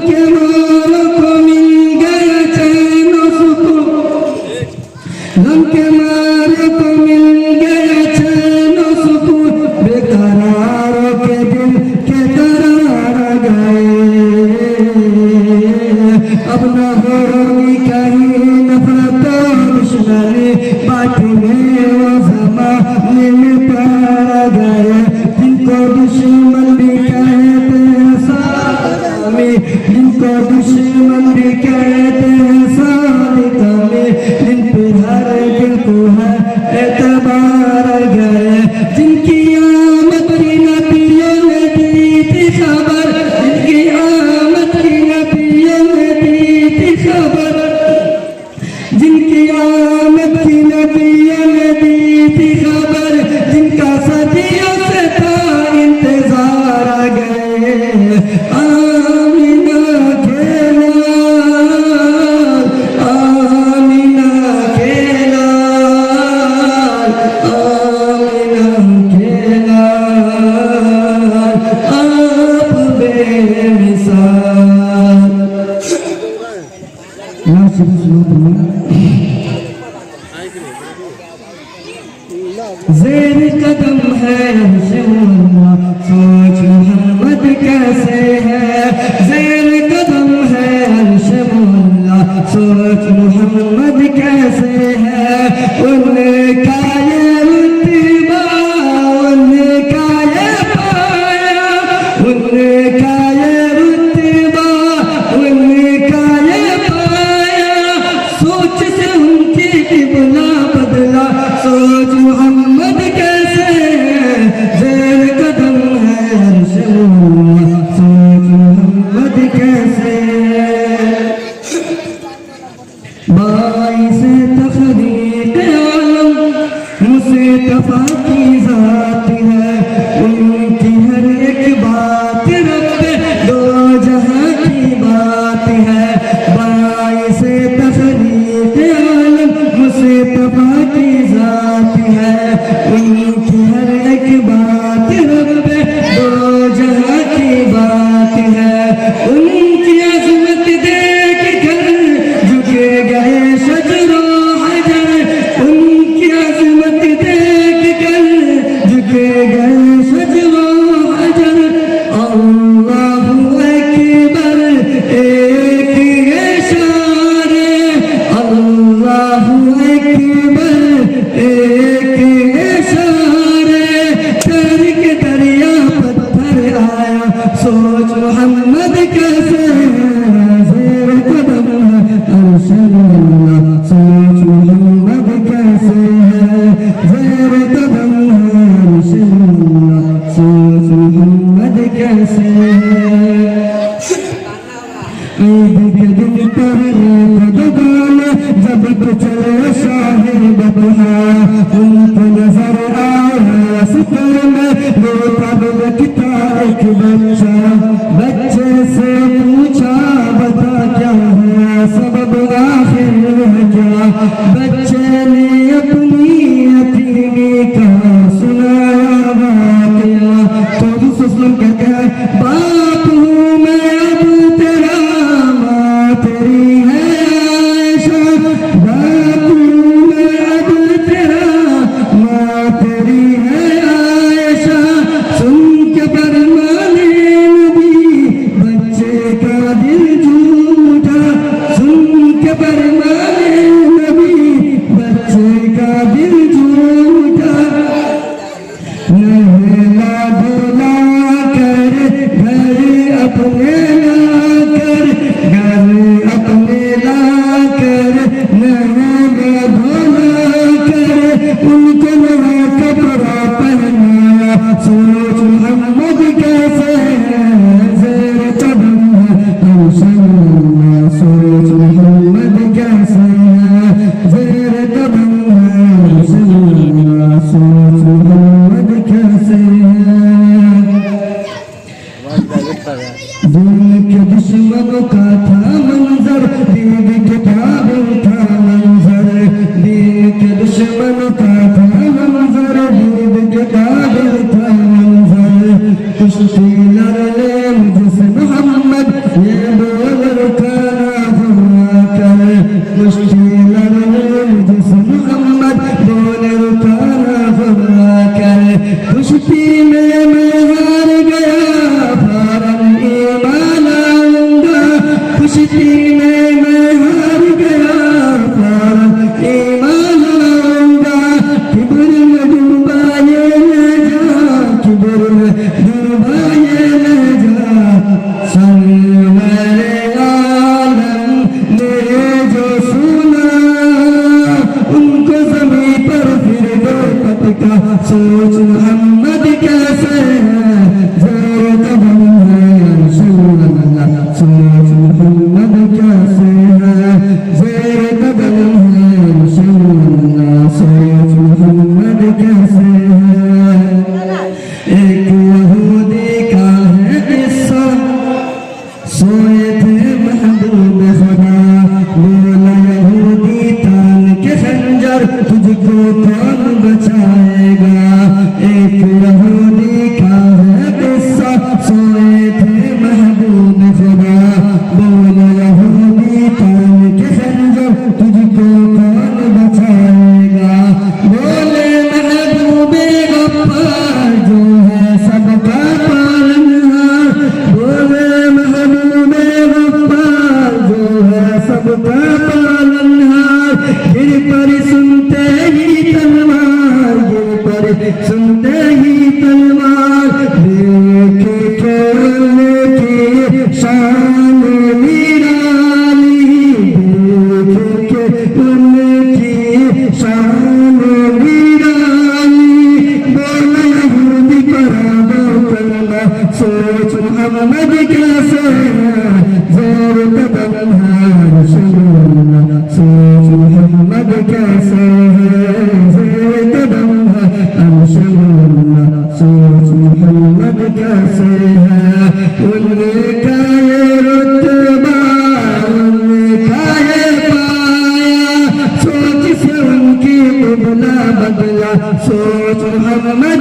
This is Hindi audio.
के मारों को मिल गया चैन सुकून, गम के मारे को मिल गया चैन सुकून, बेकरारों के दिल के करार गए। अब न होगी कहीं नफरत और दुश्मनी, बांटने वो ज़माने में पड़ गए। जिनको दुश्मन भी कहते हैं सामी, जिनको दुश्मन भी कहते हैं सामी, जिन पे हर दिल को है एतबार गए। जिनकी आमद की नबियों ने दी थी खबर, जिनकी आमद की नबियों ने दी थी खबर, जिनकी आमद की नबियों ने दी थी खबर, जिनका सदियों से था इंतजार आ गए। आमीना के लाल, आमीना के लाल, आमीना के लाल, आप बेमिसाल। ज़ेर कदम है सोच मोहम्मद कैसे है, ज़ेर कदम है सोच मोहम्मद कैसे है। उनका ये रुतबा, उनका ये पाया, उनका ये रुतबा, उनका ये पाया। सोच से उनकी किबला बदला, सोच मोहम्मद कैसे है, ज़ेर कदम है सोच मोहम्मद कैसे है। बाइस तखदीक आलम मुस्तफा की ज़ात है, उनकी हर एक बात रब दो जहां की बात है। बाइस तखदीक आलम मुस्तफा की ज़ात है, उनकी हर एक बात रब दो जहां की बात है। उनकी अज़मत देख कर झुके गए शजरो हजर, उनकी अज़मत देख कर झुके गए शजरो हजर। अल्लाहु अकबर एक इशारे, अल्लाहु अकबर एक इशारे, कर के दरिया पत्थर आया। सोच मोहम्मद कैसे है, ज़ेर कदम है अरशदुल्लाह। सोच मोहम्मद कैसे है, ज़ेर कदम है अरशदुल्लाह। सोच मोहम्मद कैसे है। ईद के दिन पर खुदा जब चले शाहिर बबहा, उनको नजर आया सितर में बेताब लगता एक बच्चा। बच्चे से पूछा बता क्या है सबब आखिर है क्या, बच्चे ने अपनी यतीमी का सुनाया वाक़या। तो दुश्मन कहते हैं बाप हूँ मैं अब तेरा, माँ तेरी है आयशा। बाप हूँ मैं अब तेरा, माँ तेरी है आयशा। सुन के फरमाने नबी बच्चे का दिल झूठा, सुन के फरमाने नबी बच्चे का दिल झूठा। नहला धुला कर घर अपने ला कर, घर अपने ला कर, नहला धुला कर, उनको नया कपड़ा पहनाया। सोच मोहम्मद कैसे है, ज़ेर कदम है अरशदुल्लाह। सोच मोहम्मद कैसे बोल खाना हुआ कर मुश्किल जिस्म मोहम्मद बोल खाना हुआ कर कुश्ती में मैं हार गया फौरन ईमान आऊंगा कुश्ती में मैं हार गया फौरन ईमान आऊंगा किब्र में डूबा ये न जा किब्र में डूबा ये न जा सरवरे आलम ने जो सुना उनको ज़मीं पर फिर दो पटका सोच मोहम्मद कैसे है ज़रा कदम है रसूलल्लाह सोच मोहम्मद कैसे है ज़रा कदम है रसूलल्लाह सोच मोहम्मद कैसे है एक यहूदी का है किस्सा सोए थे महबूब खुदा बोला यहूदी तान के खंजर तुझको कौन बचाएगा एक यहूदी का है किस्सा सोए थे महबूब खुदा बोला यहूदी तान के खंजर तुझको कौन बचाएगा बोले महबूबे गफ्फार जो है सबका पालनहार बोले महबूबे गफ्फार जो है सबका पालनहार गिर पर सुनते ही तलवार गिर पर सुनते ही तलवार देखे खेलने की शान निराली देखे खेलने की शान निराली बोला यहूदी पढ़ा दो कलमा सोच मोहम्मद कैसे ज़ोर कदम है रसूलल्लाह सोच मोहम्मद कैसे है ज़ोर कदम है रसूलल्लाह सोच मोहम्मद कैसे है उनका ये रुतबा उनका ये पाया सोच से उनकी क़िबला बदला सोच मोहम्मद